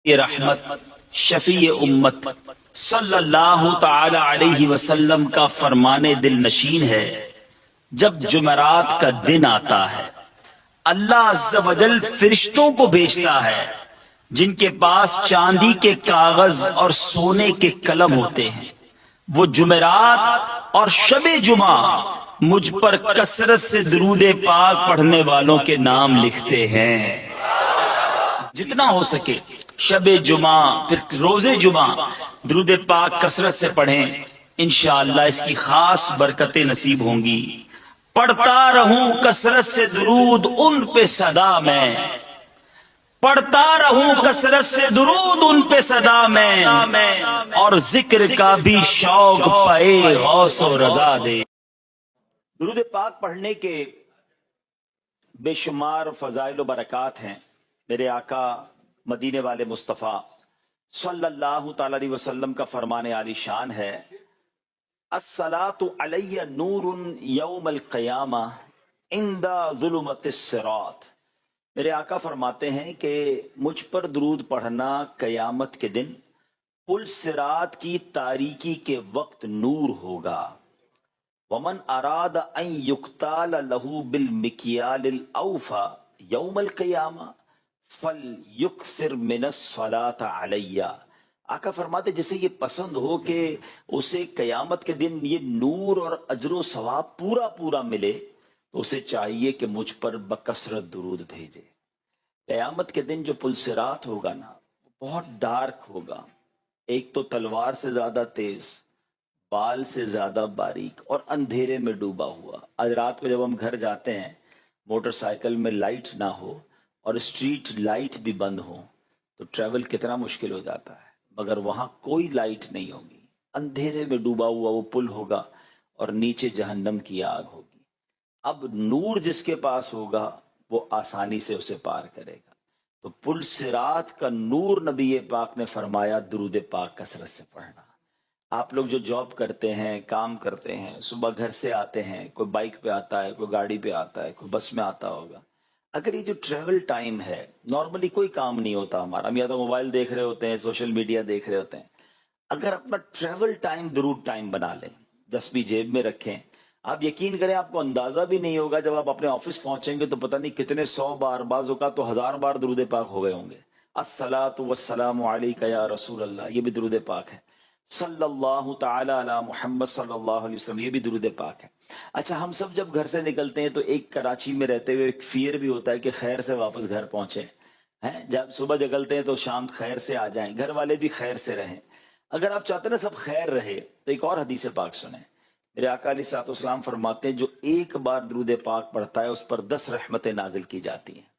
یہ رحمت شفیع امت صلی اللہ تعالی علیہ وسلم کا فرمان دل نشین ہے۔ جب جمعرات کا دن آتا ہے اللہ عز و جل فرشتوں کو بھیجتا ہے جن کے پاس چاندی کے کاغذ اور سونے کے قلم ہوتے ہیں۔ وہ جمعرات اور شب جمعہ مجھ پر کثرت سے درود پاک پڑھنے والوں کے نام لکھتے ہیں۔ جتنا ہو سکے شب جمعہ پھر روز جمعہ درود پاک کثرت سے پڑھیں، انشاءاللہ اس کی خاص برکتیں نصیب ہوں گی۔ پڑھتا رہوں کثرت سے درود ان پہ صدا میں، پڑھتا رہوں کثرت سے درود ان پہ صدا میں، اور ذکر کا بھی شوق پائے غوث و رضا دے۔ درود پاک پڑھنے کے بے شمار فضائل و برکات ہیں۔ میرے آقا مدینے والے مصطفیٰ صلی اللہ تعالی علیہ وسلم کا فرمان عالی شان ہے، الصلاۃ علی نور یوم القیامہ عند ظلمت الصراط۔ میرے آقا فرماتے ہیں کہ مجھ پر درود پڑھنا قیامت کے دن پل صراط کی تاریکی کے وقت نور ہوگا۔ ومن اراد ان یقتال له بالمکیال الاوفا یوم القیامہ فلیکثر من الصلاۃ علی۔ آقا فرماتے جسے یہ پسند ہو کہ اسے قیامت کے دن یہ نور اور اجر و ثواب پورا پورا ملے تو اسے چاہیے کہ مجھ پر بکثرت درود بھیجے۔ قیامت کے دن جو پل صراط ہوگا نا بہت ڈارک ہوگا، ایک تو تلوار سے زیادہ تیز، بال سے زیادہ باریک اور اندھیرے میں ڈوبا ہوا۔ آج رات کو جب ہم گھر جاتے ہیں موٹر سائیکل میں لائٹ نہ ہو اور اسٹریٹ لائٹ بھی بند ہو تو ٹریول کتنا مشکل ہو جاتا ہے، مگر وہاں کوئی لائٹ نہیں ہوگی، اندھیرے میں ڈوبا ہوا وہ پل ہوگا اور نیچے جہنم کی آگ ہوگی۔ اب نور جس کے پاس ہوگا وہ آسانی سے اسے پار کرے گا۔ تو پل صراط کا نور نبی پاک نے فرمایا درود پاک کثرت سے پڑھنا۔ آپ لوگ جو جاب کرتے ہیں، کام کرتے ہیں، صبح گھر سے آتے ہیں، کوئی بائک پہ آتا ہے، کوئی گاڑی پہ آتا ہے، کوئی بس میں آتا ہوگا، اگر یہ جو ٹریول ٹائم ہے نارملی کوئی کام نہیں ہوتا ہمارا، ہم یا تو موبائل دیکھ رہے ہوتے ہیں، سوشل میڈیا دیکھ رہے ہوتے ہیں، اگر اپنا ٹریول ٹائم درود ٹائم بنا لیں، 10 جیب میں رکھیں، آپ یقین کریں آپ کو اندازہ بھی نہیں ہوگا جب آپ اپنے آفس پہنچیں گے تو پتہ نہیں کتنے 100 بار، بعض اوقات تو 1000 بار درود پاک ہو گئے ہوں گے۔ الصلاۃ والسلام علیک یا رسول اللہ، یہ بھی درود پاک ہے۔ صلی اللہ تعالی علی محمد صلی اللہ علیہ وسلم، یہ بھی درود پاک ہے۔ اچھا ہم سب جب گھر سے نکلتے ہیں تو ایک کراچی میں رہتے ہوئے ایک فیئر بھی ہوتا ہے کہ خیر سے واپس گھر پہنچے ہیں، جب صبح نکلتے ہیں تو شام خیر سے آ جائیں، گھر والے بھی خیر سے رہیں۔ اگر آپ چاہتے ہیں سب خیر رہے تو ایک اور حدیث پاک سنیں۔ میرے آقا علیہ الصلوۃ والسلام فرماتے ہیں جو ایک بار درود پاک پڑھتا ہے اس پر 10 رحمتیں نازل کی جاتی ہیں۔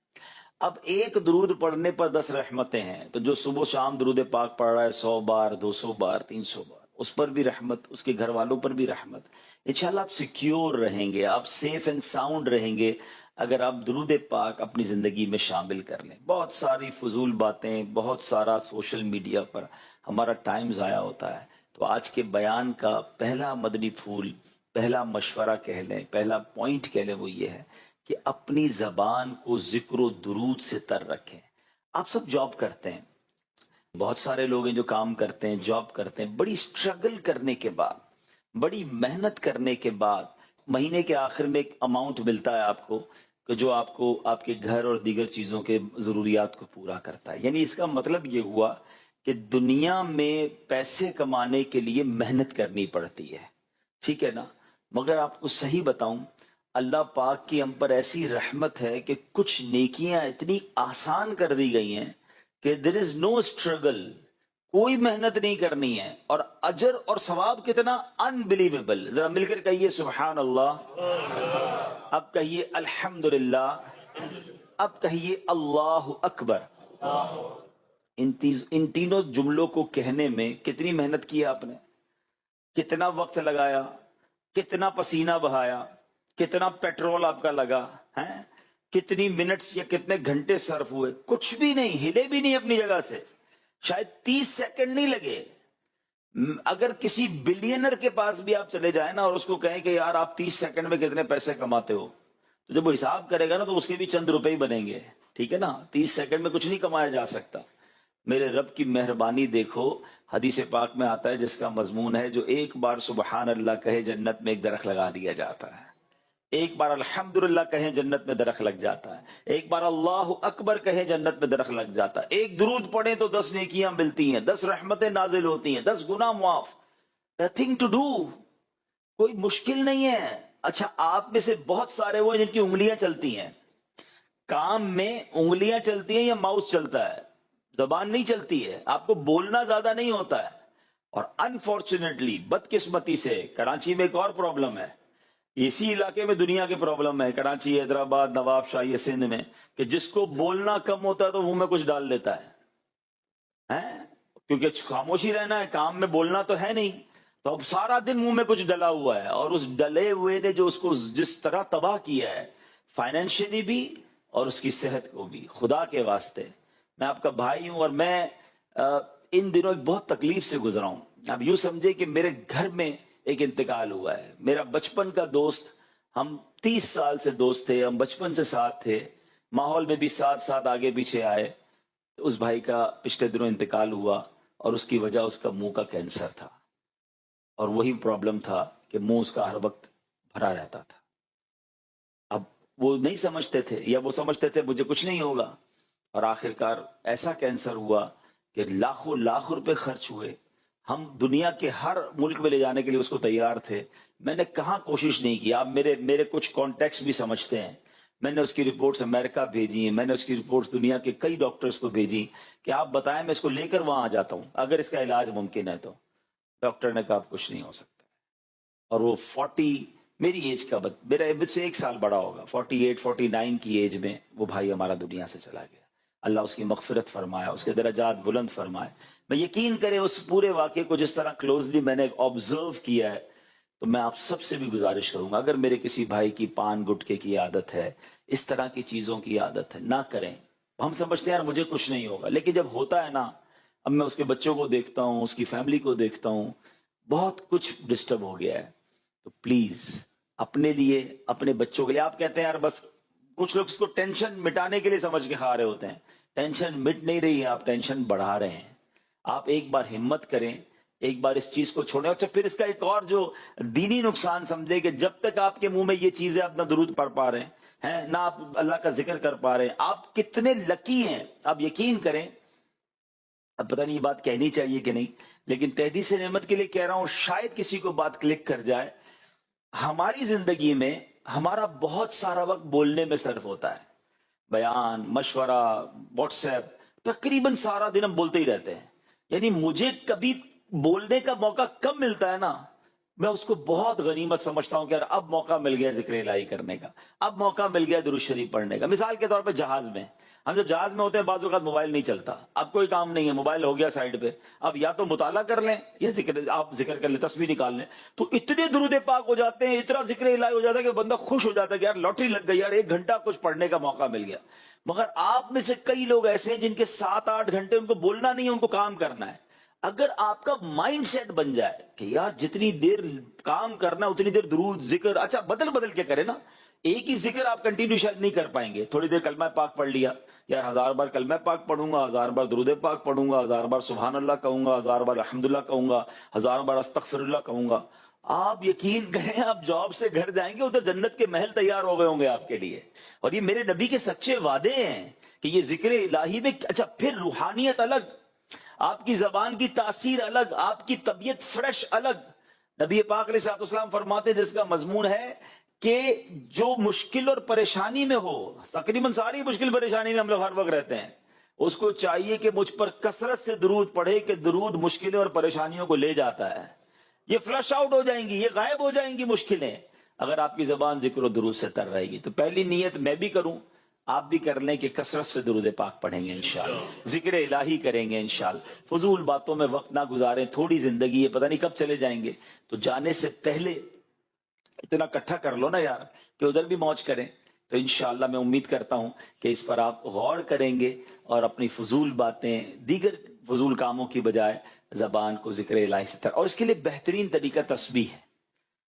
اب ایک درود پڑھنے پر 10 رحمتیں ہیں، تو جو صبح شام درود پاک پڑھ رہا ہے 100 بار، 200 بار، 300 بار، اس پر بھی رحمت، اس کے گھر والوں پر بھی رحمت۔ انشاءاللہ آپ سیکیور رہیں گے، آپ سیف اینڈ ساؤنڈ رہیں گے اگر آپ درود پاک اپنی زندگی میں شامل کر لیں۔ بہت ساری فضول باتیں، بہت سارا سوشل میڈیا پر ہمارا ٹائم ضائع ہوتا ہے، تو آج کے بیان کا پہلا مدنی پھول، پہلا مشورہ کہہ لیں، پہلا پوائنٹ کہہ لیں، وہ یہ ہے کہ اپنی زبان کو ذکر و درود سے تر رکھیں۔ آپ سب جاب کرتے ہیں، بہت سارے لوگ ہیں جو کام کرتے ہیں، جاب کرتے ہیں، بڑی سٹرگل کرنے کے بعد، بڑی محنت کرنے کے بعد مہینے کے آخر میں ایک اماؤنٹ ملتا ہے آپ کو کہ جو آپ کو آپ کے گھر اور دیگر چیزوں کے ضروریات کو پورا کرتا ہے۔ یعنی اس کا مطلب یہ ہوا کہ دنیا میں پیسے کمانے کے لیے محنت کرنی پڑتی ہے، ٹھیک ہے نا؟ مگر آپ کو صحیح بتاؤں اللہ پاک کی ہم پر ایسی رحمت ہے کہ کچھ نیکیاں اتنی آسان کر دی گئی ہیں کہ there is no struggle، کوئی محنت نہیں کرنی ہے، اور اجر اور ثواب کتنا unbelievable۔ ذرا مل کر کہیے سبحان اللہ، اب کہیے الحمدللہ، اب کہیے اللہ اکبر۔ ان تینوں جملوں کو کہنے میں کتنی محنت کی آپ نے، کتنا وقت لگایا، کتنا پسینہ بہایا، کتنا پیٹرول آپ کا لگا ہے، کتنی منٹس یا کتنے گھنٹے صرف ہوئے، کچھ بھی نہیں، ہلے بھی نہیں اپنی جگہ سے، شاید 30 سیکنڈ نہیں لگے۔ اگر کسی بلینر کے پاس بھی آپ چلے جائیں نا اور اس کو کہیں کہ یار آپ 30 سیکنڈ میں کتنے پیسے کماتے ہو، تو جب وہ حساب کرے گا نا تو اس کے بھی چند روپے ہی بنیں گے، ٹھیک ہے نا؟ 30 سیکنڈ میں کچھ نہیں کمایا جا سکتا، میرے رب کی مہربانی دیکھو، حدیث پاک میں آتا ہے جس کا مضمون ہے جو ایک بار سبحان اللہ کہے جنت میں ایک درخت لگا دیا جاتا ہے، ایک بار الحمدللہ کہیں جنت میں درخت لگ جاتا ہے، ایک بار اللہ اکبر کہیں جنت میں درخت لگ جاتا ہے، ایک درود پڑھیں تو 10 نیکیاں ملتی ہیں، 10 رحمتیں نازل ہوتی ہیں، 10 گناہ معاف. نتھنگ ٹو ڈو، کوئی مشکل نہیں ہے. اچھا آپ میں سے بہت سارے وہ ہیں جن کی انگلیاں چلتی ہیں، کام میں انگلیاں چلتی ہیں یا ماؤس چلتا ہے، زبان نہیں چلتی ہے، آپ کو بولنا زیادہ نہیں ہوتا ہے. اور انفارچونیٹلی بدقسمتی سے کراچی میں ایک اور پرابلم ہے، اسی علاقے میں دنیا کے پرابلم ہے، کراچی، حیدرآباد، نواب شاہی سندھ میں، کہ جس کو بولنا کم ہوتا ہے تو منہ میں کچھ ڈال دیتا ہے، کیونکہ خاموشی رہنا ہے، کام میں بولنا تو ہے نہیں، تو اب سارا دن منہ میں کچھ ڈلا ہوا ہے، اور اس ڈلے ہوئے نے جو اس کو جس طرح تباہ کیا ہے، فائنینشلی بھی اور اس کی صحت کو بھی. خدا کے واسطے میں آپ کا بھائی ہوں، اور میں ان دنوں ایک بہت تکلیف سے گزرا ہوں. اب یوں سمجھے کہ میرے گھر میں ایک انتقال ہوا ہے، میرا بچپن کا دوست، ہم 30 سال سے دوست تھے، ہم بچپن سے ساتھ تھے، ماحول میں بھی ساتھ ساتھ آگے پیچھے آئے. اس بھائی کا پچھلے دنوں انتقال ہوا، اور اس کی وجہ اس کا منہ کا کینسر تھا، اور وہی پرابلم تھا کہ منہ اس کا ہر وقت بھرا رہتا تھا. اب وہ نہیں سمجھتے تھے، یا وہ سمجھتے تھے مجھے کچھ نہیں ہوگا، اور آخرکار ایسا کینسر ہوا کہ لاکھوں لاکھ روپے خرچ ہوئے. ہم دنیا کے ہر ملک میں لے جانے کے لیے اس کو تیار تھے، میں نے کہاں کوشش نہیں کی. آپ میرے کچھ کانٹیکٹس بھی سمجھتے ہیں، میں نے اس کی رپورٹس امریکہ بھیجی ہیں، میں نے اس کی رپورٹس دنیا کے کئی ڈاکٹرز کو بھیجی کہ آپ بتائیں میں اس کو لے کر وہاں آ جاتا ہوں اگر اس کا علاج ممکن ہے. تو ڈاکٹر نے کہا اب کچھ نہیں ہو سکتا. اور وہ 40 میری ایج کا میرا مجھ سے 1 سال بڑا ہوگا، 48 49 کی ایج میں وہ بھائی ہمارا دنیا سے چلا گیا. اللہ اس کی مغفرت فرمایا، اس کے درجات بلند فرمائے. میں یقین کریں اس پورے واقعے کو جس طرح کلوزلی میں نے آبزرو کیا ہے، تو میں آپ سب سے بھی گزارش کروں گا، اگر میرے کسی بھائی کی پان گٹکے کی عادت ہے، اس طرح کی چیزوں کی عادت ہے، نہ کریں. ہم سمجھتے ہیں یار مجھے کچھ نہیں ہوگا، لیکن جب ہوتا ہے نا، اب میں اس کے بچوں کو دیکھتا ہوں، اس کی فیملی کو دیکھتا ہوں، بہت کچھ ڈسٹرب ہو گیا ہے. تو پلیز اپنے لیے، اپنے بچوں کے لیے، آپ کہتے ہیں یار بس کچھ لوگ اس کو ٹینشن مٹانے کے لیے سمجھ کے کھا رہے ہوتے ہیں، ٹینشن مٹ نہیں رہی ہے، آپ ٹینشن بڑھا رہے ہیں. آپ ایک بار ہمت کریں، ایک بار اس چیز کو چھوڑیں. اچھا پھر اس کا ایک اور جو دینی نقصان سمجھے کہ جب تک آپ کے منہ میں یہ چیزیں آپ نہ درود پڑھ پا رہے ہیں، نہ آپ اللہ کا ذکر کر پا رہے ہیں، آپ کتنے لکی ہیں. آپ یقین کریں، اب پتہ نہیں یہ بات کہنی چاہیے کہ نہیں، لیکن تحدیث نعمت کے لیے کہہ رہا ہوں، شاید کسی کو بات کلک کر جائے. ہماری زندگی میں ہمارا بہت سارا وقت بولنے میں صرف ہوتا ہے، بیان، مشورہ، واٹس ایپ، تقریباً سارا دن ہم بولتے ہی رہتے ہیں. یعنی مجھے کبھی بولنے کا موقع کم ملتا ہے نا، میں اس کو بہت غنیمت سمجھتا ہوں کہ یار اب موقع مل گیا ذکر الہی کرنے کا، اب موقع مل گیا درود شریف پڑھنے کا. مثال کے طور پہ جہاز میں، ہم جب جہاز میں ہوتے ہیں بعض اوقات موبائل نہیں چلتا، اب کوئی کام نہیں ہے، موبائل ہو گیا سائیڈ پہ، اب یا تو مطالعہ کر لیں یا آپ ذکر کر لیں، تسبیح نکال لیں، تو اتنے درود پاک ہو جاتے ہیں، اتنا ذکر الہی ہو جاتا ہے کہ بندہ خوش ہو جاتا ہے کہ یار لاٹری لگ گئی، یار 1 گھنٹہ کچھ پڑھنے کا موقع مل گیا. مگر آپ میں سے کئی لوگ ایسے ہیں جن کے 7 8 گھنٹے ان کو بولنا نہیں ہے، ان کو کام کرنا ہے. اگر آپ کا مائنڈ سیٹ بن جائے کہ یار جتنی دیر کام کرنا اتنی دیر درود ذکر، اچھا بدل بدل کے کرے نا، ایک ہی ذکر آپ کنٹینیو شاید نہیں کر پائیں گے. تھوڑی دیر کلمہ پاک پڑھ لیا، یار 1000 بار کلمہ پاک پڑھوں گا، 1000 بار درود پاک پڑھوں گا، 1000 بار سبحان اللہ کہوں گا، 1000 بار الحمدللہ کہوں گا، 1000 بار استغفر اللہ کہوں گا. آپ یقین کریں آپ جاب سے گھر جائیں گے، ادھر جنت کے محل تیار ہو گئے ہوں گے آپ کے لیے. اور یہ میرے نبی کے سچے وعدے ہیں کہ یہ ذکر الہی میں. اچھا پھر روحانیت الگ، آپ کی زبان کی تاثیر الگ، آپ کی طبیعت فریش الگ. نبی پاک علیہ السلام فرماتے جس کا مضمون ہے کہ جو مشکل اور پریشانی میں ہو، تقریباً ساری مشکل پریشانی میں ہم لوگ ہر وقت رہتے ہیں، اس کو چاہیے کہ مجھ پر کثرت سے درود پڑھے کہ درود مشکلیں اور پریشانیوں کو لے جاتا ہے. یہ فلش آؤٹ ہو جائیں گی، یہ غائب ہو جائیں گی مشکلیں، اگر آپ کی زبان ذکر و درود سے تر رہے گی. تو پہلی نیت میں بھی کروں، آپ بھی کر لیں کہ کثرت سے درود پاک پڑھیں گے انشاءاللہ، ذکر الہی کریں گے انشاءاللہ، فضول باتوں میں وقت نہ گزاریں. تھوڑی زندگی ہے، پتہ نہیں کب چلے جائیں گے، تو جانے سے پہلے اتنا اکٹھا کر لو نا یار کہ ادھر بھی موج کریں. تو انشاءاللہ میں امید کرتا ہوں کہ اس پر آپ غور کریں گے اور اپنی فضول باتیں، دیگر فضول کاموں کی بجائے زبان کو ذکر الہی سے تر. اور اس کے لیے بہترین طریقہ تسبیح ہے.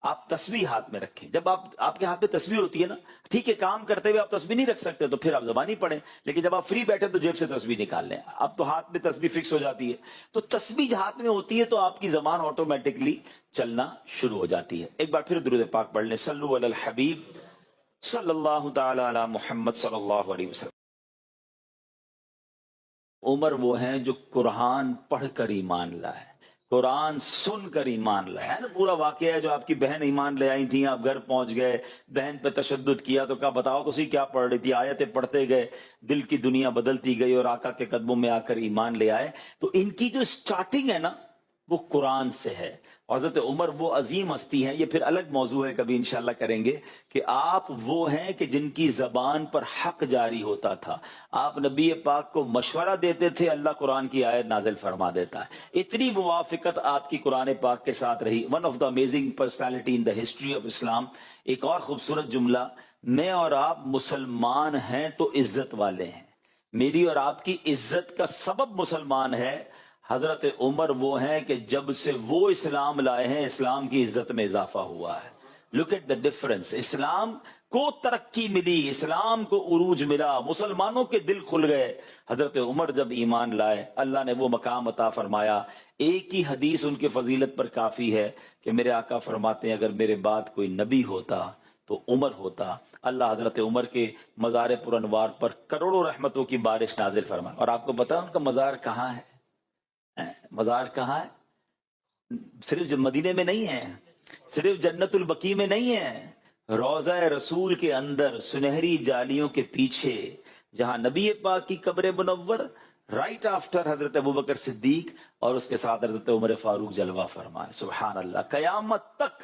آپ تسبیح ہاتھ میں رکھیں. جب آپ کے ہاتھ میں تسبیح ہوتی ہے نا، ٹھیک ہے کام کرتے ہوئے آپ تسبیح نہیں رکھ سکتے تو پھر آپ زبانی پڑھیں، لیکن جب آپ فری بیٹھے تو جیب سے تسبیح نکال لیں. اب تو ہاتھ میں تسبیح فکس ہو جاتی ہے، تو تسبیح ہاتھ میں ہوتی ہے تو آپ کی زبان آٹومیٹکلی چلنا شروع ہو جاتی ہے. ایک بار پھر درود پاک پڑھ لیں. صلو علی الحبیب صلی اللہ تعالی علی محمد صلی اللہ علیہ وسلم. عمر وہ ہیں جو قرآن پڑھ کر ایمان لائے، قرآن سن کر ایمان لائے. ہے نا پورا واقعہ ہے جو آپ کی بہن ایمان لے آئی تھیں، آپ گھر پہنچ گئے، بہن پہ تشدد کیا تو کہا بتاؤ تو سی کیا پڑھ رہی تھی، آیتیں پڑھتے گئے، دل کی دنیا بدلتی گئی اور آقا کے قدموں میں آ کر ایمان لے آئے. تو ان کی جو سٹارٹنگ ہے نا وہ قرآن سے ہے. اور حضرت عمر وہ عظیم ہستی ہیں، یہ پھر الگ موضوع ہے، کبھی انشاءاللہ کریں گے، کہ آپ وہ ہیں کہ جن کی زبان پر حق جاری ہوتا تھا. آپ نبی پاک کو مشورہ دیتے تھے، اللہ قرآن کی آیت نازل فرما دیتا ہے. اتنی موافقت آپ کی قرآن پاک کے ساتھ رہی. One of the amazing personality in the history of Islam. ایک اور خوبصورت جملہ، میں اور آپ مسلمان ہیں تو عزت والے ہیں. میری اور آپ کی عزت کا سبب مسلمان ہے. حضرت عمر وہ ہیں کہ جب سے وہ اسلام لائے ہیں اسلام کی عزت میں اضافہ ہوا ہے. Look at the difference. اسلام کو ترقی ملی، اسلام کو عروج ملا، مسلمانوں کے دل کھل گئے. حضرت عمر جب ایمان لائے اللہ نے وہ مقام عطا فرمایا. ایک ہی حدیث ان کے فضیلت پر کافی ہے کہ میرے آقا فرماتے ہیں اگر میرے بعد کوئی نبی ہوتا تو عمر ہوتا. اللہ حضرت عمر کے مزار پر انوار پر کروڑوں رحمتوں کی بارش نازل فرمائے. اور آپ کو پتا ان کا مزار کہاں ہے؟ مزار کہاں ہے؟ صرف مدینے میں نہیں ہے، صرف جنت البقیع میں نہیں ہے، روضہ رسول کے اندر سنہری جالیوں کے پیچھے جہاں نبی پاک کی قبر منور، رائٹ آفٹر حضرت ابوبکر صدیق اور اس کے ساتھ حضرت عمر فاروق جلوہ فرمائے. سبحان اللہ. قیامت تک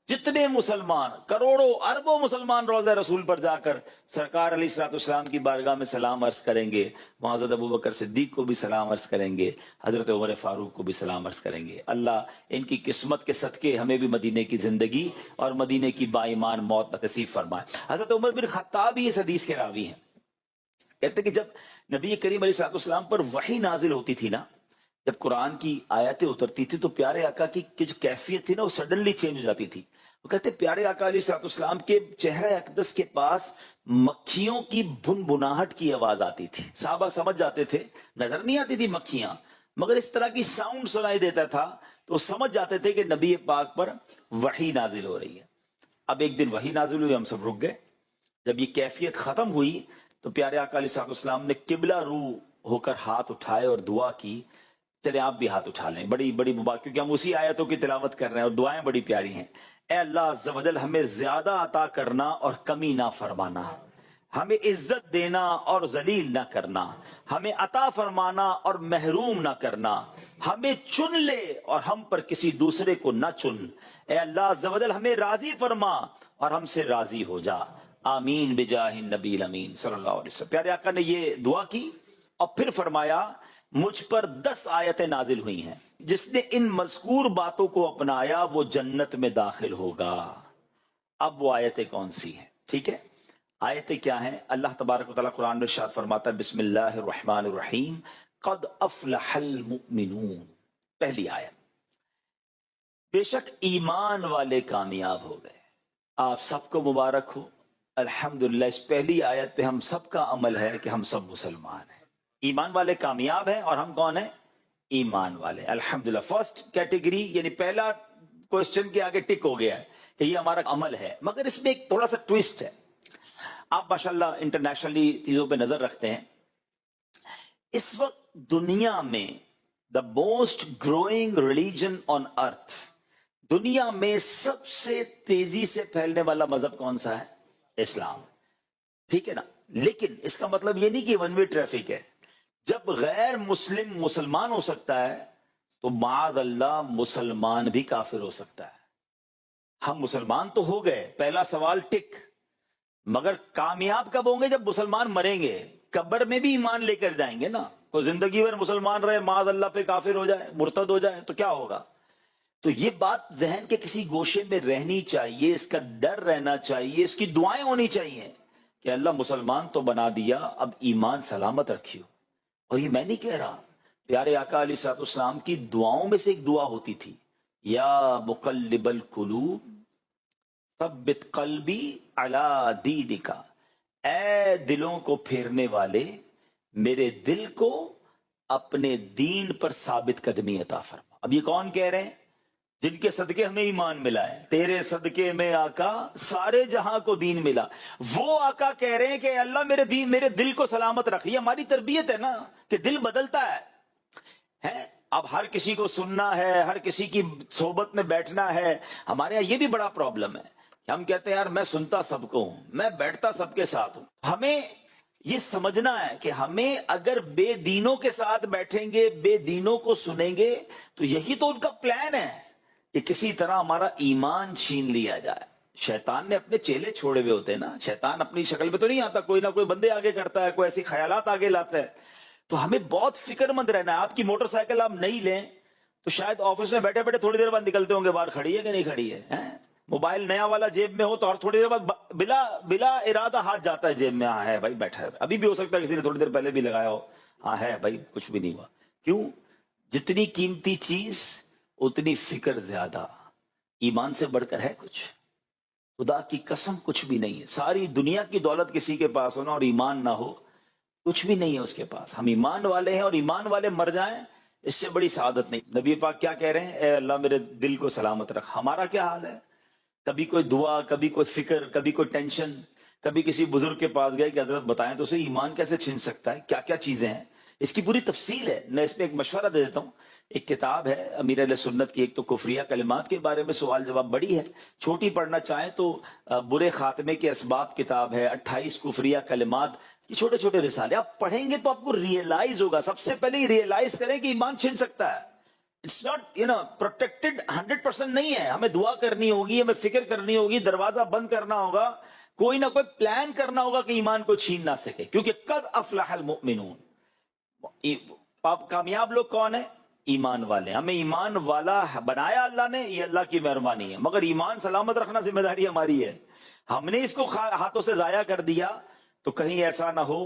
جتنے مسلمان، کروڑوں اربوں مسلمان روضہ رسول پر جا کر سرکار علیہ الصلوۃ والسلام کی بارگاہ میں سلام عرض کریں گے. وہاں حضرت ابوبکر صدیق کو بھی سلام عرض کریں گے، حضرت عمر فاروق کو بھی سلام عرض کریں گے. اللہ ان کی قسمت کے صدقے ہمیں بھی مدینے کی زندگی اور مدینے کی با ایمان موت نصیب فرمائے. حضرت عمر بن خطاب بھی اس حدیث کے راوی ہیں. کہتے کہ جب نبی کریم علیہ الصلوۃ والسلام پر وحی نازل ہوتی تھی نا، جب قرآن کی آیتیں اترتی تھی تو پیارے آقا کی جو کیفیت تھی نا وہ سڈنلی چینج ہو جاتی تھی. وہ کہتے پیارے آقا علیہ الصلوۃ والسلام کے چہرہ اقدس کے پاس مکھیوں کی بھنبھناہٹ کی آواز آتی تھی. صحابہ سمجھ جاتے تھے، نظر نہیں آتی تھی مکھیاں مگر اس طرح کی ساؤنڈ سنائی دیتا تھا تو سمجھ جاتے تھے کہ نبی پاک پر وحی نازل ہو رہی ہے. اب ایک دن وحی نازل ہوئی، ہم سب رک گئے. جب یہ کیفیت ختم ہوئی تو پیارے آقا علیہ الصلوۃ والسلام نے قبلہ رو ہو کر ہاتھ اٹھائے اور دعا کی. چلے آپ بھی ہاتھ اٹھا لیں، بڑی بڑی مبارک، کیونکہ ہم اسی آیتوں کی تلاوت کر رہے ہیں اور دعائیں بڑی پیاری ہیں. اے اللہ عز و جل ہمیں زیادہ عطا کرنا اور کمی نہ فرمانا، ہمیں عزت دینا اور ذلیل نہ کرنا، ہمیں عطا فرمانا اور محروم نہ کرنا، ہمیں چن لے اور ہم پر کسی دوسرے کو نہ چن. اے اللہ عز و جل ہمیں راضی فرما اور ہم سے راضی ہو جا. آمین بجاہ النبی الامین صلی اللہ علیہ وسلم. پیارے آقا نے یہ دعا کی اور پھر فرمایا مجھ پر 10 آیتیں نازل ہوئی ہیں، جس نے ان مذکور باتوں کو اپنایا وہ جنت میں داخل ہوگا. اب وہ آیتیں کون سی ہیں؟ ٹھیک ہے، آیتیں کیا ہیں؟ اللہ تبارک و تعالیٰ قرآن میں ارشاد فرماتا ہے بسم اللہ الرحمن الرحیم قد افلح المؤمنون. پہلی آیت، بے شک ایمان والے کامیاب ہو گئے. آپ سب کو مبارک ہو. الحمدللہ اس پہلی آیت پہ ہم سب کا عمل ہے کہ ہم سب مسلمان ہیں. ایمان والے کامیاب ہیں اور ہم کون ہیں؟ ایمان والے. الحمدللہ فرسٹ کیٹیگری، یعنی پہلا کوشچن کے آگے ٹک ہو گیا ہے کہ یہ ہمارا عمل ہے. مگر اس میں ایک تھوڑا سا ٹویسٹ ہے. آپ ماشاءاللہ انٹرنیشنلی چیزوں پہ نظر رکھتے ہیں. اس وقت دنیا میں the most growing religion on earth, دنیا میں سب سے تیزی سے پھیلنے والا مذہب کون سا ہے؟ اسلام. ٹھیک ہے نا، لیکن اس کا مطلب یہ نہیں کہ ون وے ٹریفک ہے. جب غیر مسلم مسلمان ہو سکتا ہے تو معاذ اللہ مسلمان بھی کافر ہو سکتا ہے. ہم مسلمان تو ہو گئے، پہلا سوال ٹک، مگر کامیاب کب ہوں گے؟ جب مسلمان مریں گے. قبر میں بھی ایمان لے کر جائیں گے نا. تو زندگی بھر مسلمان رہے، معاذ اللہ پہ کافر ہو جائے، مرتد ہو جائے تو کیا ہوگا؟ تو یہ بات ذہن کے کسی گوشے میں رہنی چاہیے، اس کا ڈر رہنا چاہیے، اس کی دعائیں ہونی چاہیے کہ اللہ مسلمان تو بنا دیا، اب ایمان سلامت رکھیو. اور یہ میں نہیں کہہ رہا، پیارے آقا علیہ الصلوۃ والسلام کی دعاؤں میں سے ایک دعا ہوتی تھی، یا مقلب القلوب ثبت قلبی علی دینک، اے دلوں کو پھیرنے والے میرے دل کو اپنے دین پر ثابت قدمی عطا فرما۔ اب یہ کون کہہ رہے ہیں؟ جن کے صدقے ہمیں ایمان ملا ہے، تیرے صدقے میں آقا سارے جہاں کو دین ملا، وہ آقا کہہ رہے ہیں کہ اللہ میرے دل کو سلامت رکھ۔ یہ ہماری تربیت ہے نا کہ دل بدلتا ہے۔ اب ہر کسی کو سننا ہے، ہر کسی کی صحبت میں بیٹھنا ہے۔ ہمارے یہاں یہ بھی بڑا پرابلم ہے کہ ہم کہتے ہیں یار میں سنتا سب کو ہوں، میں بیٹھتا سب کے ساتھ ہوں۔ ہمیں یہ سمجھنا ہے کہ ہمیں اگر بے دینوں کے ساتھ بیٹھیں گے، بے دینوں کو سنیں گے، تو یہی تو ان کا پلان ہے کہ کسی طرح ہمارا ایمان چھین لیا جائے۔ شیطان نے اپنے چیلے چھوڑے ہوئے ہوتے ہیں نا، شیطان اپنی شکل پہ تو نہیں آتا، کوئی نہ کوئی بندے آگے کرتا ہے، کوئی ایسی خیالات آگے لاتا ہے۔ تو ہمیں بہت فکر مند رہنا ہے۔ آپ کی موٹر سائیکل آپ نہیں لیں تو شاید آفس میں بیٹھے بیٹھے تھوڑی دیر بعد نکلتے ہوں گے باہر، کھڑی ہے کہ نہیں کھڑی ہے۔ موبائل نیا والا جیب میں ہو تو اور تھوڑی دیر بعد بلا ارادہ ہاتھ جاتا ہے جیب میں، ہاں ہے بھائی بیٹھا ہے، ابھی بھی ہو سکتا ہے کسی نے تھوڑی دیر پہلے بھی لگایا ہو، ہاں ہے بھائی کچھ بھی نہیں ہوا۔ کیوں؟ جتنی قیمتی چیز اتنی فکر زیادہ۔ ایمان سے بڑھ کر ہے کچھ؟ خدا کی قسم کچھ بھی نہیں ہے۔ ساری دنیا کی دولت کسی کے پاس ہونا اور ایمان نہ ہو، کچھ بھی نہیں ہے اس کے پاس۔ ہم ایمان والے ہیں اور ایمان والے مر جائیں، اس سے بڑی سعادت نہیں۔ نبی پاک کیا کہہ رہے ہیں؟ اے اللہ میرے دل کو سلامت رکھ۔ ہمارا کیا حال ہے؟ کبھی کوئی دعا، کبھی کوئی فکر، کبھی کوئی ٹینشن، کبھی کسی بزرگ کے پاس گئے کہ حضرت بتائیں تو اسے ایمان کیسے چھن سکتا ہے، کیا کیا چیزیں ہیں، اس کی پوری تفصیل ہے۔ میں اس میں ایک مشورہ دے دیتا ہوں، ایک کتاب ہے امیر اہل سنت کی، ایک تو کفریہ کلمات کے بارے میں سوال جواب، بڑی ہے، چھوٹی پڑھنا چاہیں تو برے خاتمے کے اسباب کتاب ہے، 28 کفریہ کلمات، یہ چھوٹے چھوٹے رسالے آپ پڑھیں گے تو آپ کو ریئلائز ہوگا۔ سب سے پہلے یہ ریئلائز کریں کہ ایمان چھن سکتا ہے۔ اٹس ناٹ پروٹیکٹڈ 100% نہیں ہے، ہمیں دعا کرنی ہوگی، ہمیں فکر کرنی ہوگی، دروازہ بند کرنا ہوگا، کوئی نہ کوئی پلان کرنا ہوگا کہ ایمان کو چھین نہ سکے، کیونکہ قد افلح المؤمنون۔ کامیاب لوگ کون ہیں؟ ایمان والے۔ ہمیں ایمان والا بنایا اللہ نے، یہ اللہ کی مہربانی ہے، مگر ایمان سلامت رکھنا ذمہ داری ہماری ہے۔ ہم نے اس کو ہاتھوں سے ضائع کر دیا تو کہیں ایسا نہ ہو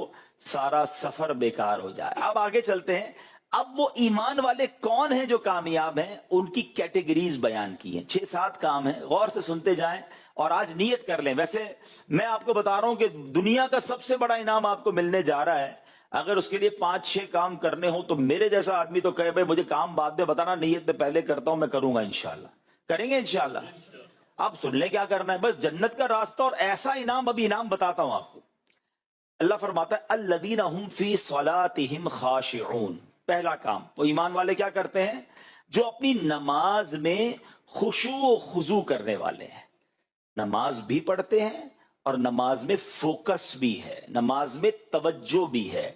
سارا سفر بیکار ہو جائے۔ اب آگے چلتے ہیں۔ اب وہ ایمان والے کون ہیں جو کامیاب ہیں؟ ان کی کیٹیگریز بیان کی ہیں، 6-7 کام ہیں، غور سے سنتے جائیں اور آج نیت کر لیں۔ ویسے میں آپ کو بتا رہا ہوں کہ دنیا کا سب سے بڑا انعام آپ کو ملنے جا رہا ہے، اگر اس کے لیے 5-6 کام کرنے ہوں تو میرے جیسا آدمی تو کہے بھائی مجھے کام بعد میں بتانا، نیت میں پہلے کرتا ہوں، میں کروں گا انشاءاللہ۔ کریں گے انشاءاللہ؟ آپ سن لیں کیا کرنا ہے، بس جنت کا راستہ اور ایسا انعام، ابھی انعام بتاتا ہوں آپ کو۔ اللہ فرماتا ہے الذین هم فی صلاتہم خاشعون۔ پہلا کام، وہ ایمان والے کیا کرتے ہیں؟ جو اپنی نماز میں خشوع و خضوع کرنے والے ہیں، نماز بھی پڑھتے ہیں اور نماز میں فوکس بھی ہے، نماز میں توجہ بھی ہے۔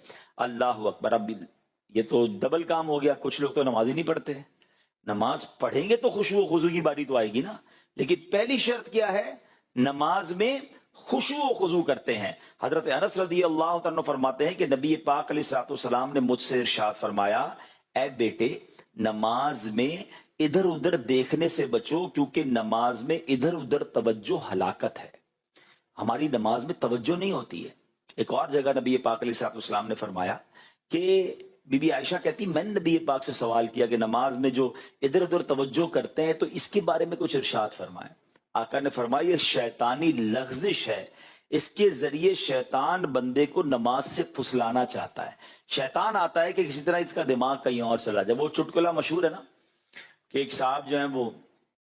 اللہ اکبر۔ اب یہ تو ڈبل کام ہو گیا، کچھ لوگ تو نماز ہی نہیں پڑھتے ہیں۔ نماز پڑھیں گے تو خشوع و خضوع کی باری تو آئے گی نا، لیکن پہلی شرط کیا ہے؟ نماز میں خشوع و خضوع کرتے ہیں۔ حضرت انس رضی اللہ عنہ فرماتے ہیں کہ نبی پاک علیہ الصلوۃ والسلام نے مجھ سے ارشاد فرمایا، اے بیٹے نماز میں ادھر ادھر دیکھنے سے بچو، کیونکہ نماز میں ادھر ادھر توجہ ہلاکت ہے۔ ہماری نماز میں توجہ نہیں ہوتی ہے۔ ایک اور جگہ نبی پاک علیہ الصلوۃ والسلام نے فرمایا کہ بی بی عائشہ کہتی میں نے نبی پاک سے سوال کیا کہ نماز میں جو ادھر ادھر توجہ کرتے ہیں تو اس کے بارے میں کچھ ارشاد فرمائے۔ آقا نے فرمایا یہ شیطانی لغزش ہے، اس کے ذریعے شیطان بندے کو نماز سے پھسلانا چاہتا ہے۔ شیطان آتا ہے کہ کسی طرح اس کا دماغ کہیں اور چلا جائے۔ وہ چٹکلا مشہور ہے نا کہ ایک صاحب جو ہیں وہ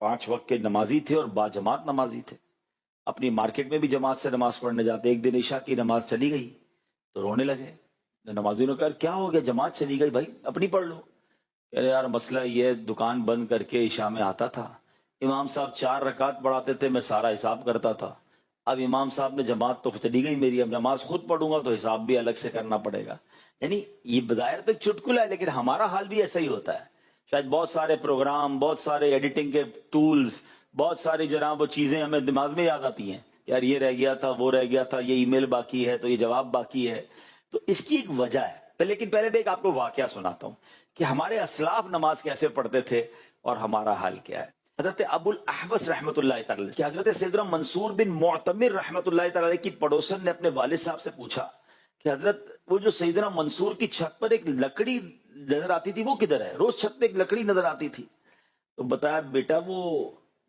5 وقت کے نمازی تھے اور باجماعت نمازی تھے، اپنی مارکیٹ میں بھی جماعت سے نماز پڑھنے جاتے۔ ایک دن عشاء کی نماز چلی گئی تو رونے لگے۔ نمازیوں نے کہا کیا ہو گیا، جماعت چلی گئی، بھائی اپنی پڑھ لو۔ کہہ رہے یار مسئلہ یہ دکان بند کر کے عشاء میں آتا تھا، امام صاحب 4 رکعت پڑھاتے تھے، میں سارا حساب کرتا تھا، اب امام صاحب نے جماعت تو چلی گئی میری، اب نماز خود پڑھوں گا تو حساب بھی الگ سے کرنا پڑے گا۔ یعنی یہ بظاہر تو چٹکلا ہے لیکن ہمارا حال بھی ایسا ہی ہوتا ہے۔ شاید بہت سارے پروگرام، بہت سارے ایڈیٹنگ کے ٹولز، بہت ساری جناب وہ چیزیں ہمیں دماغ میں یاد آتی ہیں، یار یہ رہ گیا تھا، وہ رہ گیا تھا، یہ ای میل باقی ہے تو یہ جواب باقی ہے۔ تو اس کی ایک وجہ ہے، لیکن پہلے میں ایک آپ کو واقعہ سناتا ہوں کہ ہمارے اسلاف نماز کیسے پڑھتے تھے اور ہمارا حال کیا ہے۔ حضرت ابو الاحوص رحمۃ اللہ تعالی کہ حضرت سیدنا منصور بن معتمر رحمۃ اللہ تعالی کی پڑوسن نے اپنے والد صاحب سے پوچھا کہ حضرت وہ جو سیدنا منصور کی چھت پر ایک لکڑی نظر آتی تھی وہ کدھر ہے؟ روز چھت پہ ایک لکڑی نظر آتی تھی۔ تو بتایا بیٹا وہ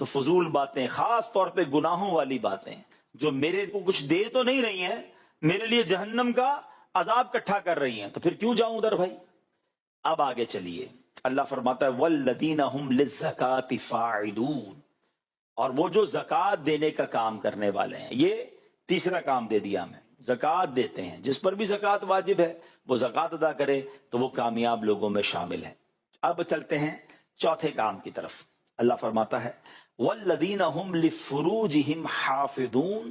تو فضول باتیں، خاص طور پہ گناہوں والی باتیں جو میرے کو کچھ دے تو نہیں رہی ہیں، میرے لیے جہنم کا عذاب کٹھا کر رہی ہیں، تو پھر کیوں جاؤں ادھر بھائی؟ اب آگے چلیے، اللہ فرماتا ہے والذین هم للزکاۃ فاعلون، اور وہ جو زکوٰۃ دینے کا کام کرنے والے ہیں، یہ تیسرا کام دے دیا ہمیں، زکوٰۃ دیتے ہیں، جس پر بھی زکوٰۃ واجب ہے وہ زکوٰۃ ادا کرے تو وہ کامیاب لوگوں میں شامل ہے۔ اب چلتے ہیں چوتھے کام کی طرف، اللہ فرماتا ہے والذین هم لفروجہم حافظون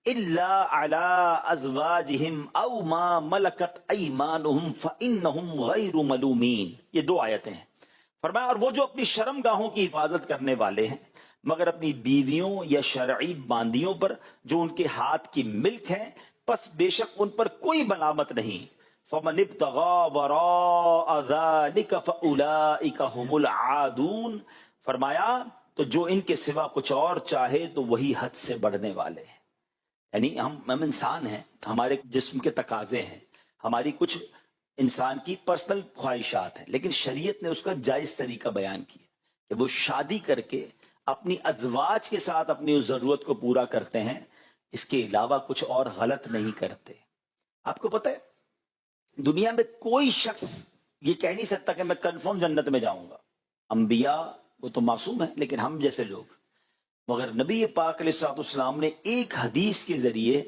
الا علی ازواجہم او ما ملکت ایمانہم فانہم غیر ملومین۔ یہ دو آیتیں ہیں، فرمایا اور وہ جو اپنی شرم گاہوں کی حفاظت کرنے والے ہیں مگر اپنی بیویوں یا شرعی باندیوں پر جو ان کے ہاتھ کی ملک ہیں، پس بے شک ان پر کوئی ملامت نہیں۔ فمن ابتغى وراء ذلك فاولئک هم العادون، فرمایا تو جو ان کے سوا کچھ اور چاہے تو وہی حد سے بڑھنے والے ہیں۔ یعنی ہم انسان ہیں، ہمارے جسم کے تقاضے ہیں، ہماری کچھ انسان کی پرسنل خواہشات ہیں، لیکن شریعت نے اس کا جائز طریقہ بیان کیا کہ وہ شادی کر کے اپنی ازواج کے ساتھ اپنی اس ضرورت کو پورا کرتے ہیں، اس کے علاوہ کچھ اور غلط نہیں کرتے۔ آپ کو پتہ ہے دنیا میں کوئی شخص یہ کہہ نہیں سکتا کہ میں کنفرم جنت میں جاؤں گا۔ انبیاء وہ تو معصوم ہیں، لیکن ہم جیسے لوگ، مگر نبی پاک علیہ الصلوۃ والسلام نے ایک حدیث کے ذریعے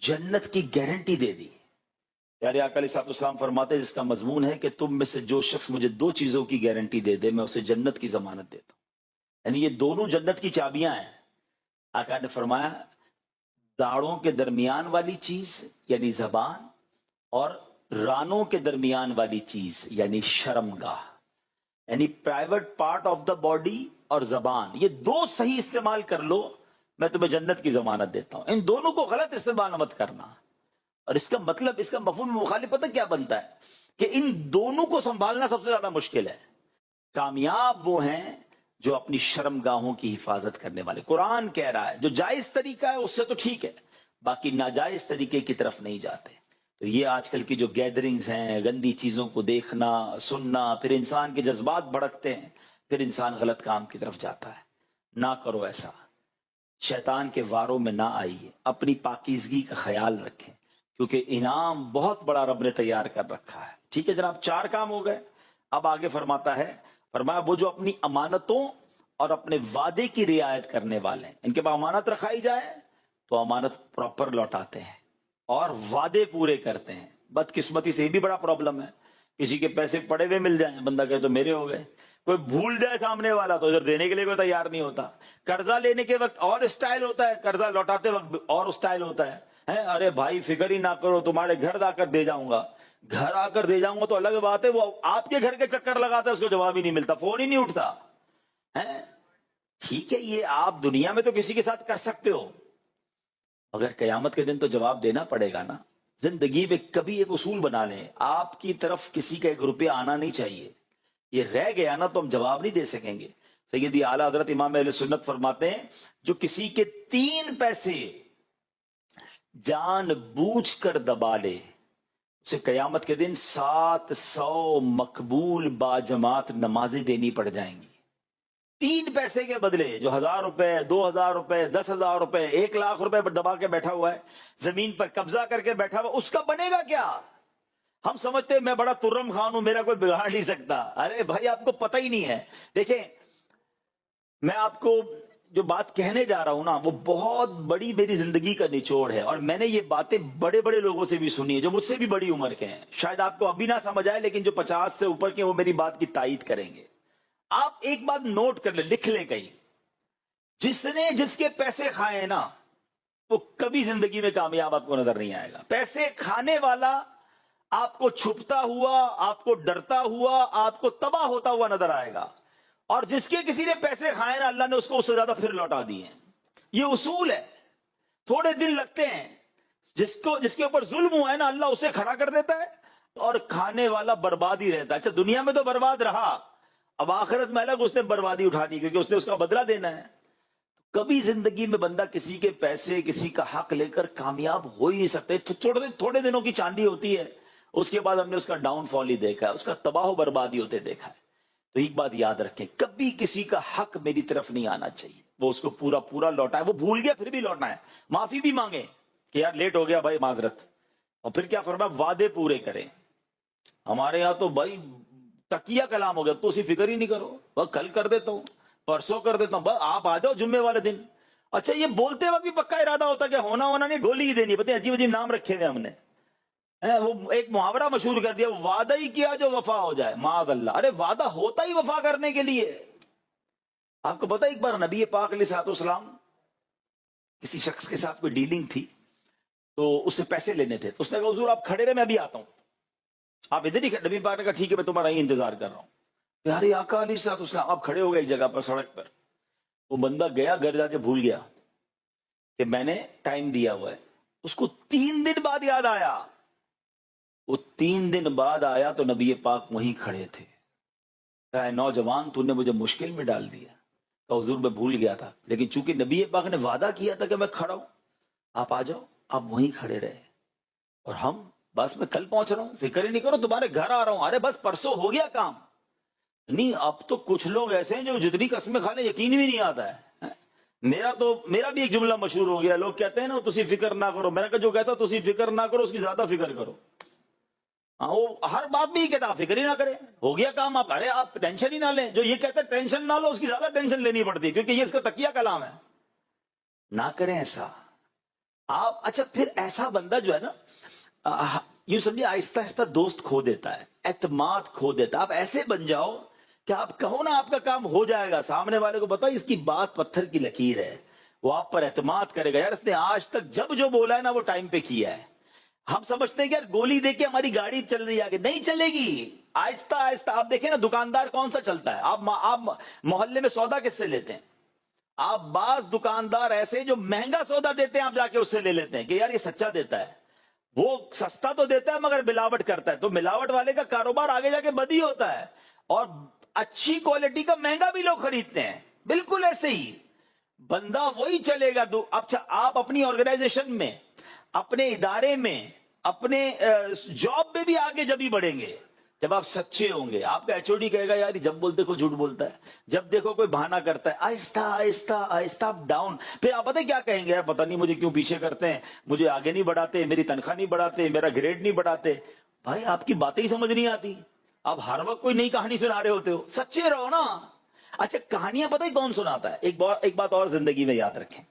جنت کی گارنٹی دے دی۔ پیارے آقا علیہ الصلوۃ والسلام فرماتے ہیں، جس کا مضمون ہے کہ تم میں سے جو شخص مجھے دو چیزوں کی گارنٹی دے دے میں اسے جنت کی ضمانت دیتا ہوں۔ یعنی یہ دونوں جنت کی چابیاں ہیں۔ آقا نے فرمایا داڑھوں کے درمیان والی چیز یعنی زبان، اور رانوں کے درمیان والی چیز یعنی شرمگاہ، یعنی private part of the body اور زبان، یہ دو صحیح استعمال کر لو میں تمہیں جنت کی ضمانت دیتا ہوں۔ ان دونوں کو غلط استعمال مت کرنا۔ اور اس کا مطلب، اس کا مفہوم مخالف پتہ کیا بنتا ہے کہ ان دونوں کو سنبھالنا سب سے زیادہ مشکل ہے۔ کامیاب وہ ہیں جو اپنی شرم گاہوں کی حفاظت کرنے والے۔ قرآن کہہ رہا ہے جو جائز طریقہ ہے اس سے تو ٹھیک ہے، باقی ناجائز طریقے کی طرف نہیں جاتے۔ تو یہ آج کل کی جو گیدرنگز ہیں، گندی چیزوں کو دیکھنا سننا، پھر انسان کے جذبات بھڑکتے ہیں، پھر انسان غلط کام کی طرف جاتا ہے۔ نہ کرو ایسا، شیطان کے واروں میں نہ آئیے، اپنی پاکیزگی کا خیال رکھیں، کیونکہ انعام بہت بڑا رب نے تیار کر رکھا ہے۔ ٹھیک ہے جناب، 4 کام ہو گئے۔ اب آگے فرماتا ہے، فرمایا وہ جو اپنی امانتوں اور اپنے وعدے کی رعایت کرنے والے ہیں، ان کے پاس امانت رکھائی جائے تو امانت پراپر لوٹاتے ہیں اور وعدے پورے کرتے ہیں۔ بدقسمتی سے یہ بھی بڑا پرابلم ہے، کسی کے پیسے پڑے ہوئے مل جائیں، بندہ کہے تو میرے ہو گئے، کوئی بھول جائے سامنے والا تو ادھر دینے کے لیے کوئی تیار نہیں ہوتا۔ قرضہ لینے کے وقت اور اسٹائل ہوتا ہے، قرضہ لوٹاتے وقت اور اسٹائل ہوتا ہے۔ ارے بھائی فکر ہی نہ کرو، تمہارے گھر آ کر دے جاؤں گا۔ گھر آ کر دے جاؤں گا تو الگ بات ہے، وہ آپ کے گھر کے چکر لگاتا ہے، اس کو جواب ہی نہیں ملتا، فون ہی نہیں اٹھتا۔ ٹھیک ہے، یہ آپ دنیا میں تو کسی کے ساتھ کر سکتے ہو، مگر قیامت کے دن تو جواب دینا پڑے گا نا۔ زندگی میں کبھی ایک اصول بنا لیں، آپ کی طرف کسی کا 1 روپیہ آنا نہیں چاہیے، یہ رہ گیا نا تو ہم جواب نہیں دے سکیں گے۔ سیدی اعلیٰ حضرت امام اہل سنت فرماتے ہیں، جو کسی کے 3 پیسے جان بوجھ کر دبا لے، اسے قیامت کے دن 700 مقبول باجماعت نمازیں دینی پڑ جائیں گی۔ 3 پیسے کے بدلے جو 1000 روپے، 2000 روپے، 10,000 روپے، 1,00,000 روپے پر دبا کے بیٹھا ہوا ہے، زمین پر قبضہ کر کے بیٹھا ہوا، اس کا بنے گا کیا؟ ہم سمجھتے ہیں میں بڑا ترم خان ہوں، میرا کوئی بگاڑ نہیں سکتا۔ ارے بھائی آپ کو پتہ ہی نہیں ہے۔ دیکھیں میں آپ کو جو بات کہنے جا رہا ہوں نا، وہ بہت بڑی میری زندگی کا نچوڑ ہے، اور میں نے یہ باتیں بڑے بڑے لوگوں سے بھی سنی ہے جو مجھ سے بھی بڑی عمر کے ہیں۔ شاید آپ کو ابھی نہ سمجھ آئے، لیکن جو 50 سے اوپر کے وہ میری بات کی تائید کریں گے۔ آپ ایک بات نوٹ کر لیں، لکھ لیں کہیں، جس نے جس کے پیسے کھائے نا وہ کبھی زندگی میں کامیاب آپ کو نظر نہیں آئے گا۔ پیسے کھانے والا آپ کو چھپتا ہوا، آپ کو ڈرتا ہوا، آپ کو تباہ ہوتا ہوا نظر آئے گا، اور جس کے کسی نے پیسے کھائے نا اللہ نے اس کو اس سے زیادہ پھر لوٹا دیے ہیں۔ یہ اصول ہے، تھوڑے دن لگتے ہیں، جس کے اوپر ظلم ہوا ہے نا اللہ اسے کھڑا کر دیتا ہے، اور کھانے والا برباد ہی رہتا ہے۔ اچھا دنیا میں تو برباد رہا، اب آخرت میں الگ اس نے بربادی اٹھانی، کیونکہ اس نے اس کا بدلہ دینا ہے۔ کبھی زندگی میں بندہ کسی کے پیسے، کسی کا حق لے کر کامیاب ہو ہی نہیں سکتے۔ تھوڑے دنوں کی چاندی ہوتی ہے، اس کے بعد ہم نے اس کا ڈاؤن فال ہی دیکھا ہے، اس کا تباہ و بربادی ہوتے دیکھا ہے۔ تو ایک بات یاد رکھیں، کبھی کسی کا حق میری طرف نہیں آنا چاہیے، وہ اس کو پورا پورا لوٹائے، وہ بھول گیا پھر بھی لوٹنا ہے، معافی بھی مانگے کہ یار لیٹ ہو گیا بھائی معذرت، اور پھر کیا فرمایا وعدے پورے کریں۔ ہمارے یہاں تو بھائی تکیہ کلام ہو گیا، تو اسی فکر ہی نہیں کرو، بس کل کر دیتا ہوں، پرسوں کر دیتا ہوں، بس آپ آ جاؤ جمعے والے دن۔ اچھا یہ بولتے وقت بھی پکا ارادہ ہوتا کہ ہونا نہیں، گولی ہی دینی، پتہ عجیب عجیب نام رکھے ہوئے ہم نے۔ وہ ایک محاورہ مشہور کر دیا، وعدہ ہی کیا جو وفا ہو جائے، معاذ اللہ۔ ارے وعدہ ہوتا ہی وفا کرنے کے لیے۔ آپ کو پتہ ایک بار نبی پاک علیہ الصلوۃ والسلام کسی شخص کے ساتھ کوئی ڈیلنگ تھی، تو اس سے پیسے لینے تھے، تو اس نے کہا حضور آپ کھڑے رہے میں ابھی آتا ہوں، آپ ادھر ہی کھڑے۔ نبی پاک نے کہا ٹھیک ہے میں تمہارا ہی انتظار کر رہا ہوں۔ پیارے آقا علیہ الصلوۃ والسلام آپ کھڑے ہو گئے ایک جگہ پر، سڑک پر۔ وہ بندہ گیا گھر جا کے بھول گیا کہ میں نے ٹائم دیا ہوا ہے۔ اس کو 3 دن بعد یاد آیا، وہ 3 دن بعد آیا تو نبی پاک وہیں کھڑے تھے۔ کہا نوجوان تو نے مجھے مشکل میں ڈال دیا۔ کہا حضور میں بھول گیا تھا، لیکن چونکہ نبی پاک نے وعدہ کیا تھا کہ میں کھڑا ہوں، آپ آ جاؤ۔ آپ وہیں کھڑے رہے، اور ہم بس میں کل پہنچ رہا ہوں، فکر ہی نہیں کرو تمہارے گھر آ رہا ہوں۔ ارے بس پرسوں ہو گیا کام۔ نہیں اب تو کچھ لوگ ایسے ہیں جو جتنی قسمیں کھا لیں یقین بھی نہیں آتا ہے۔ میرا بھی ایک جملہ مشہور ہو گیا، لوگ کہتے ہیں نا تسی فکر نہ کرو، میں نے کہا جو کہتا تسی فکر نہ کرو اس کی زیادہ فکر کرو۔ ہاں وہ ہر بات میں یہ کہتا آپ فکر ہی نہ کریں، ہو گیا کام، آپ ارے آپ ٹینشن ہی نہ لیں۔ جو یہ کہتا ہے ٹینشن نہ لو اس کی زیادہ ٹینشن لینی پڑتی ہے، کیونکہ یہ اس کا تکیہ کلام ہے۔ نہ کریں ایسا آپ۔ اچھا پھر ایسا بندہ جو ہے نا یوں سمجھے آہستہ آہستہ دوست کھو دیتا ہے، اعتماد کھو دیتا ہے۔ آپ ایسے بن جاؤ کہ آپ کہو نا آپ کا کام ہو جائے گا، سامنے والے کو پتا اس کی بات پتھر کی لکیر ہے، وہ آپ پر اعتماد کرے گا، یار اس نے آج تک جب جو بولا ہے نا وہ ٹائم پہ کیا ہے۔ ہم سمجھتے ہیں کہ یار گولی دے کے ہماری گاڑی چل رہی ہے آگے، نہیں چلے گی، آہستہ آہستہ۔ آپ دیکھیں نا دکاندار کون سا چلتا ہے، آپ محلے میں سودا کس سے لیتے ہیں؟ آپ بعض دکاندار ایسے جو مہنگا سودا دیتے ہیں آپ جا کے اس سے لے لیتے ہیں کہ یار یہ سچا دیتا ہے، وہ سستا تو دیتا ہے مگر ملاوٹ کرتا ہے، تو ملاوٹ والے کا کاروبار آگے جا کے بد ہی ہوتا ہے، اور اچھی کوالٹی کا مہنگا بھی لوگ خریدتے ہیں۔ بالکل ایسے ہی بندہ وہی چلے گا۔ اچھا آپ اپنی آرگنائزیشن میں، اپنے ادارے میں، اپنے جاب میں بھی آگے جب ہی بڑھیں گے جب آپ سچے ہوں گے۔ آپ کا ایچ او ڈی کہے گا یار جب بولتے کو جھوٹ بولتا ہے، جب دیکھو کوئی بہانہ کرتا ہے، آہستہ آہستہ آہستہ ڈاؤن۔ پھر آپ پتہ کیا کہیں گے، یار پتہ نہیں مجھے کیوں پیچھے کرتے ہیں، مجھے آگے نہیں بڑھاتے، میری تنخواہ نہیں بڑھاتے، میرا گریڈ نہیں بڑھاتے۔ بھائی آپ کی باتیں ہی سمجھ نہیں آتی، آپ ہر وقت کوئی نئی کہانی سنا رہے ہوتے ہو، سچے رہو نا۔ اچھا کہانیاں پتہ ہی کون سناتا ہے؟ ایک بات اور زندگی میں یاد رکھیں،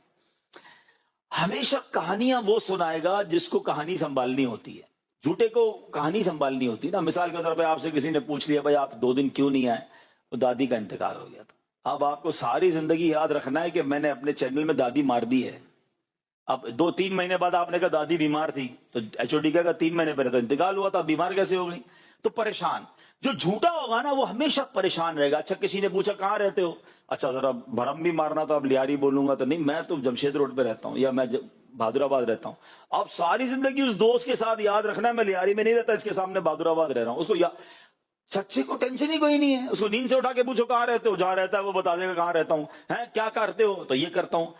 ہمیشہ کہانیاں وہ سنائے گا جس کو کہانی سنبھالنی ہوتی ہے، جھوٹے کو کہانی سنبھالنی ہوتی ہے نا۔ مثال کے طور پہ آپ سے کسی نے پوچھ لیا بھائی آپ 2 دن کیوں نہیں آئے، وہ دادی کا انتقال ہو گیا تھا۔ اب آپ کو ساری زندگی یاد رکھنا ہے کہ میں نے اپنے چینل میں دادی مار دی ہے۔ اب 2-3 مہینے بعد آپ نے کہا دادی بیمار تھی، تو ایچ او ڈی کہا 3 مہینے پہلے تو انتقال ہوا تھا، بیمار کیسے ہو گئی؟ تو پریشان۔ جو جھوٹا ہوگا نا وہ ہمیشہ پریشان رہے گا۔ اچھا کسی نے پوچھا کہاں رہتے ہو، اچھا ذرا بھرم بھی مارنا تو اب لیاری بولوں گا تو نہیں، میں تو جمشید روڈ پہ رہتا ہوں، یا میں بہادر آباد رہتا ہوں۔ اب ساری زندگی اس دوست کے ساتھ یاد رکھنا ہے میں لیاری میں نہیں رہتا، اس کے سامنے بہادر آباد رہ رہا ہوں۔ اس کو سچے کو ٹینشن ہی کوئی نہیں ہے، اس کو نیند سے اٹھا کے پوچھو کہاں رہتے ہو، جہاں رہتا ہے وہ بتا دے گا کہاں رہتا ہوں، کیا کرتے ہو تو یہ کرتا ہوں۔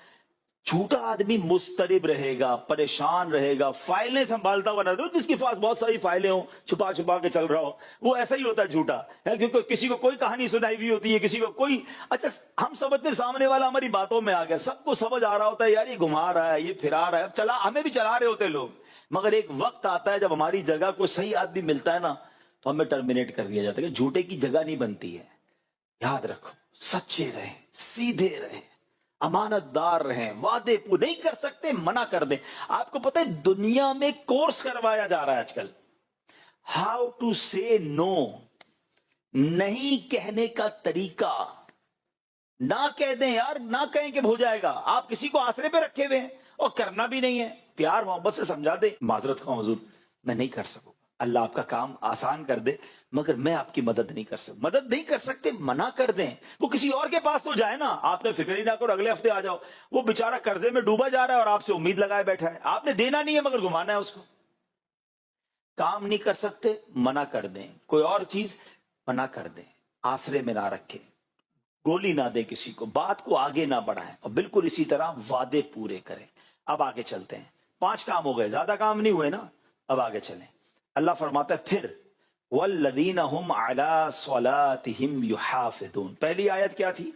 جھوٹا آدمی مضطرب رہے گا، پریشان رہے گا، فائلیں سنبھالتا ہوا نہ رہے، جس کے پاس بہت ساری فائلیں ہوں چھپا چھپا کے چل رہا ہو، وہ ایسا ہی ہوتا ہے جھوٹا، کیونکہ کسی کو کوئی کہانی سنائی ہوئی ہوتی ہے، کسی کو کوئی۔ اچھا ہم سمجھتے سامنے والا ہماری باتوں میں آ گیا، سب کو سمجھ آ رہا ہوتا ہے یار یہ گھما رہا ہے، یہ پھرا رہا ہے، چلا ہمیں بھی چلا رہے ہوتے لوگ، مگر ایک وقت آتا ہے جب ہماری جگہ کوئی صحیح آدمی ملتا ہے نا تو ہمیں ٹرمینیٹ کر دیا جاتا ہے کہ جھوٹے کی جگہ نہیں بنتی ہے۔ یاد رکھو سچے رہیں، سیدھے رہیں، امانت دار رہیں، وعدے پورے نہیں کر سکتے منع کر دیں۔ آپ کو پتہ ہے دنیا میں کورس کروایا جا رہا ہے آج کل، ہاؤ ٹو سے نو، نہیں کہنے کا طریقہ۔ نہ کہہ دیں یار، نہ کہیں کہ ہو جائے گا، آپ کسی کو آسرے پہ رکھے ہوئے ہیں اور کرنا بھی نہیں ہے، پیار محبت سے سمجھا دے، معذرت خواہ حضور میں نہیں کر سکوں، اللہ آپ کا کام آسان کر دے مگر میں آپ کی مدد نہیں کر سکتا۔ مدد نہیں کر سکتے منع کر دیں، وہ کسی اور کے پاس تو جائے نا، آپ نے فکر ہی نہ کرو اگلے ہفتے آ جاؤ، وہ بیچارہ قرضے میں ڈوبا جا رہا ہے اور آپ سے امید لگائے بیٹھا ہے، آپ نے دینا نہیں ہے مگر گھمانا ہے اس کو۔ کام نہیں کر سکتے منع کر دیں، کوئی اور چیز منع کر دیں، آسرے میں نہ رکھیں، گولی نہ دے کسی کو، بات کو آگے نہ بڑھائیں، اور بالکل اسی طرح وعدے پورے کریں۔ اب آگے چلتے ہیں، 5 کام ہو گئے، زیادہ کام نہیں ہوئے نا، اب آگے چلیں۔ اللہ فرماتا ہے پھر والذین هم علی صلاتهم یحافظون. پہلی آیت کیا تھی؟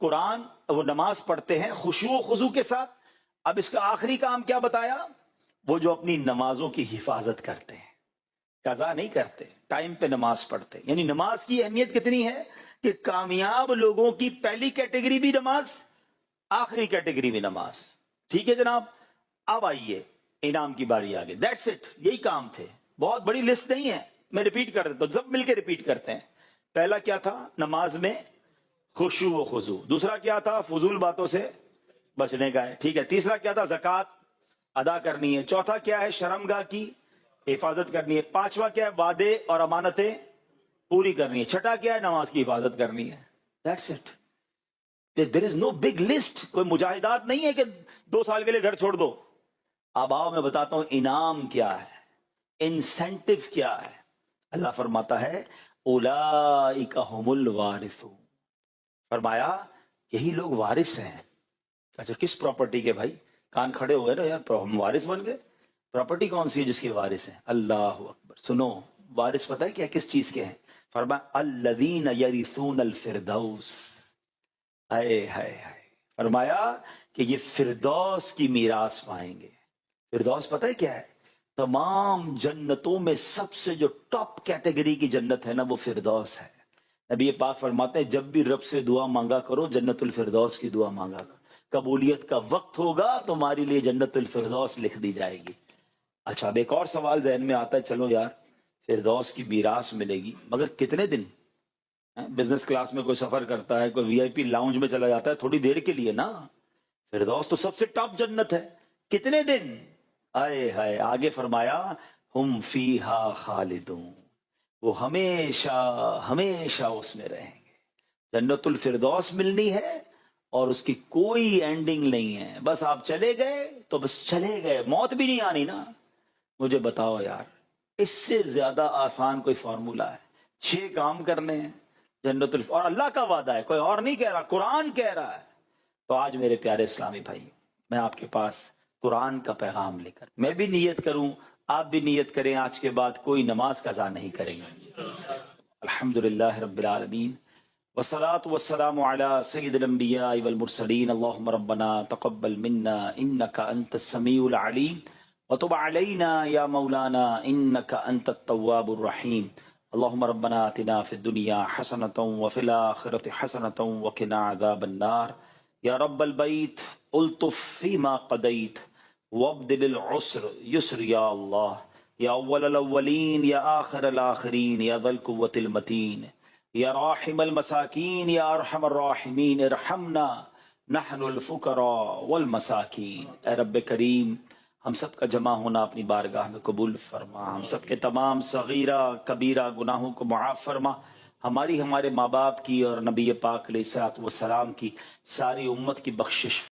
قرآن وہ نماز پڑھتے ہیں خشوع و خضوع کے ساتھ. اب اس کا آخری کام کیا بتایا؟ وہ جو اپنی نمازوں کی حفاظت کرتے ہیں، قضا نہیں کرتے، ٹائم پہ نماز پڑھتے. یعنی نماز کی اہمیت کتنی ہے کہ کامیاب لوگوں کی پہلی کیٹیگری بھی نماز، آخری کیٹیگری بھی نماز. ٹھیک ہے جناب، اب آئیے انعام کی باری آگے. دیٹس اٹ، یہی کام تھے. بہت بڑی لسٹ نہیں ہے، میں ریپیٹ کر دیتا ہوں، سب مل کے ریپیٹ کرتے ہیں. پہلا کیا تھا؟ نماز میں خشوع و خضوع. دوسرا کیا تھا؟ فضول باتوں سے بچنے کا ہے. ٹھیک ہے. تیسرا کیا تھا؟ زکوٰۃ ادا کرنی ہے. چوتھا کیا ہے؟ شرمگاہ کی حفاظت کرنی ہے. پانچواں کیا ہے؟ وعدے اور امانتیں پوری کرنی ہے. چھٹا کیا ہے؟ نماز کی حفاظت کرنی ہے. That's it. There is no big list. کوئی مجاہدات نہیں ہے کہ 2 سال کے لیے گھر چھوڑ دو. اب آؤ میں بتاتا ہوں انعام کیا ہے، انسینٹو کیا ہے. اللہ فرماتا ہے اولئک هم الوارثون. فرمایا یہی لوگ وارث ہیں. اچھا کس پراپرٹی کے بھائی؟ کان کھڑے ہوئے نا یار، ہم وارث بن گئے. پراپرٹی کون سی ہے جس کے وارث ہیں؟ اللہ اکبر. سنو، وارث پتہ ہے کیا کس چیز کے ہیں؟ فرمایا الذین یرثون الفردوس. ہائے ہائے ہائے. فرمایا کہ یہ فردوس کی میراث پائیں گے. فردوس پتہ ہے کیا ہے؟ تمام جنتوں میں سب سے جو ٹاپ کیٹیگری کی جنت ہے نا، وہ فردوس ہے. نبی پاک فرماتے ہیں جب بھی رب سے دعا مانگا کرو جنت الفردوس کی دعا مانگا کرو. قبولیت کا وقت ہوگا تمہارے لیے جنت الفردوس لکھ دی جائے گی. اچھا اب ایک اور سوال ذہن میں آتا ہے، چلو یار فردوس کی میراث ملے گی، مگر کتنے دن؟ بزنس کلاس میں کوئی سفر کرتا ہے، کوئی وی آئی پی لاؤنج میں چلا جاتا ہے، تھوڑی دیر کے لیے نا. فردوس تو سب سے ٹاپ جنت ہے. کتنے دن؟ آئے ہائے. آگے فرمایا ہم فیہا خالدون. وہ ہمیشہ ہمیشہ اس میں رہیں گے. جنت الفردوس ملنی ہے اور اس کی کوئی اینڈنگ نہیں ہے. بس آپ چلے گئے تو بس چلے گئے، موت بھی نہیں آنی نا. مجھے بتاؤ یار، اس سے زیادہ آسان کوئی فارمولا ہے؟ 6 کام کرنے ہیں جنت اور اللہ کا وعدہ ہے، کوئی اور نہیں کہہ رہا، قرآن کہہ رہا ہے. تو آج میرے پیارے اسلامی بھائی، میں آپ کے پاس قرآن کا پیغام لے کر، میں بھی نیت کروں، آپ بھی نیت کریں، آج کے بعد کوئی نماز قضا نہیں کریں گے. الحمدللہ رب العالمین والصلاة والسلام على سید الانبیاء والمرسلین. اللہم ربنا تقبل منا انک انت السمیع العلیم وتب علینا یا مولانا انک انت التواب الرحیم. اللہم ربنا آتنا فی الدنیا حسنة وفی الآخرة حسنة وقنا عذاب النار. یا رب البیت الطف فیما قضیت وابدل العسر یسر یا اللہ. یا اول الاولین یا آخر الاخرین یا ذا القوة المتین یا راحم المساکین یا ارحم الراحمین ارحمنا نحن الفقراء والمساکین. اے رب کریم، ہم سب کا جمع ہونا اپنی بارگاہ میں قبول فرما. ہم سب کے تمام صغیرہ کبیرہ گناہوں کو معاف فرما. ہماری، ہمارے ماں باپ کی اور نبی پاک علیہ الصلوۃ والسلام کی، ساری امت کی بخشش